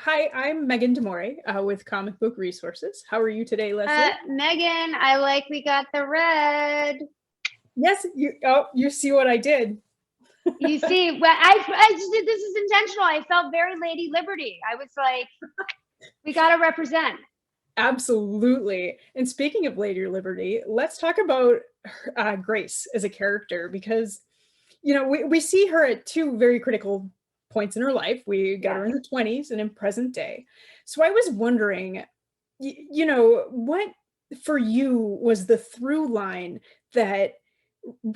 Hi, I'm Megan Demore with Comic Book Resources. How are you today, Leslie? Megan, I like we got the red. Yes, you see what I did. You see, well, I just did this is intentional. I felt very Lady Liberty. I was like, we got to represent. Absolutely. And speaking of Lady Liberty, let's talk about Grace as a character because, we see her at two very critical points in her life. We got her in her 20s and in present day. So I was wondering, what for you was the through line that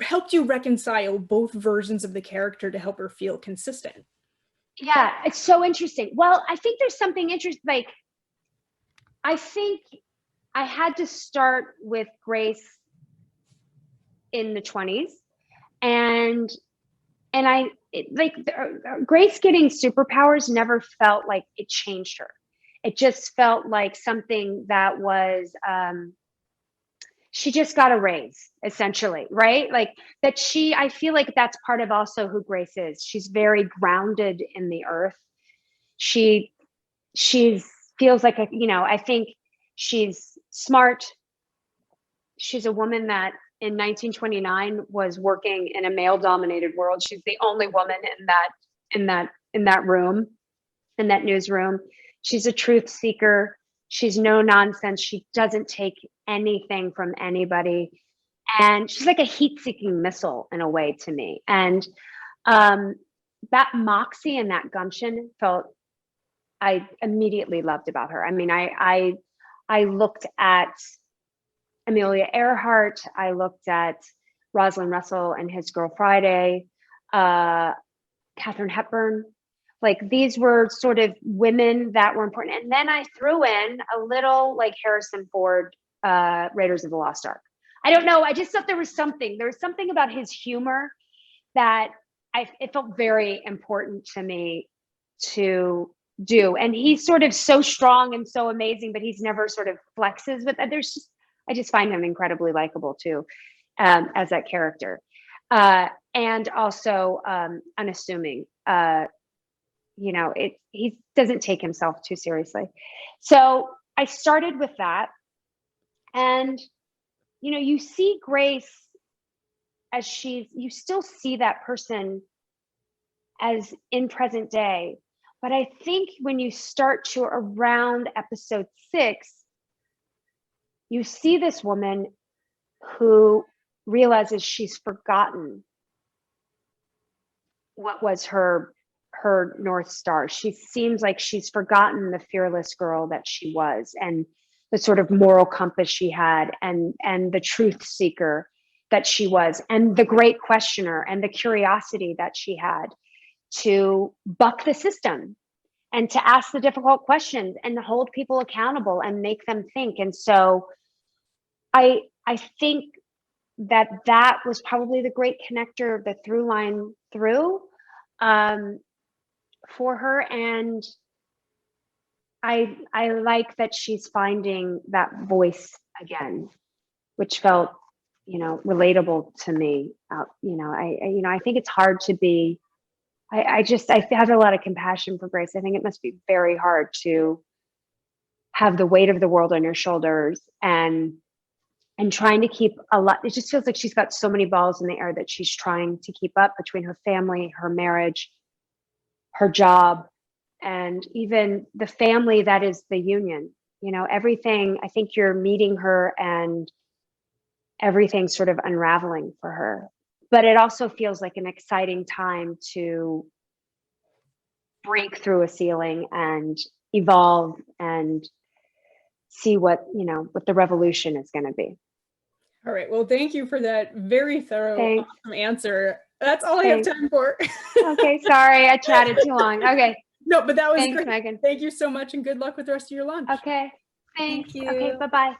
helped you reconcile both versions of the character to help her feel consistent? Yeah, it's so interesting. Well, I think there's something interesting. Like, I think I had to start with Grace in the 20s, and Grace getting superpowers never felt like it changed her. It just felt like something that was she just got a raise, essentially, right? Like that I feel like that's part of also who Grace is. She's very grounded in the earth. She feels like I think she's smart. She's a woman that in 1929 was working in a male dominated world. She's the only woman in that room, in that newsroom. She's a truth seeker. She's no nonsense. She doesn't take anything from anybody. And she's like a heat seeking missile in a way to me. And that moxie and that gumption I immediately loved about her. I mean, I looked at Amelia Earhart. I looked at Rosalind Russell and His Girl Friday, Katharine Hepburn. Like these were sort of women that were important. And then I threw in a little like Harrison Ford, Raiders of the Lost Ark. I don't know. I just thought there was something about his humor that it felt very important to me to do. And he's sort of so strong and so amazing, but he's never sort of flexes with that. I just find him incredibly likable too, as that character. And also unassuming. He doesn't take himself too seriously. So I started with that. And, you see Grace as you still see that person as in present day. But I think when you start to around episode 6, you see this woman who realizes she's forgotten what was her North Star. She seems like she's forgotten the fearless girl that she was, and the sort of moral compass she had, and the truth seeker that she was, and the great questioner, and the curiosity that she had to buck the system and to ask the difficult questions and to hold people accountable and make them think. And so I think that was probably the great connector, the through line through for her. And I like that she's finding that voice again, which felt, relatable to me. I think it's hard to be, I have a lot of compassion for Grace. I think it must be very hard to have the weight of the world on your shoulders and trying to keep a lot. It just feels like she's got so many balls in the air that she's trying to keep up between her family, her marriage, her job, and even the family that is the union. Everything, I think you're meeting her and everything's sort of unraveling for her. But it also feels like an exciting time to break through a ceiling and evolve and see what the revolution is going to be. All right. Well, thank you for that very thorough, awesome answer. That's all I have time for. Okay. Sorry. I chatted too long. Okay. No, but that was Thanks, great. Megan. Thank you so much and good luck with the rest of your lunch. Okay. Thanks. Thank you. Okay. Bye-bye.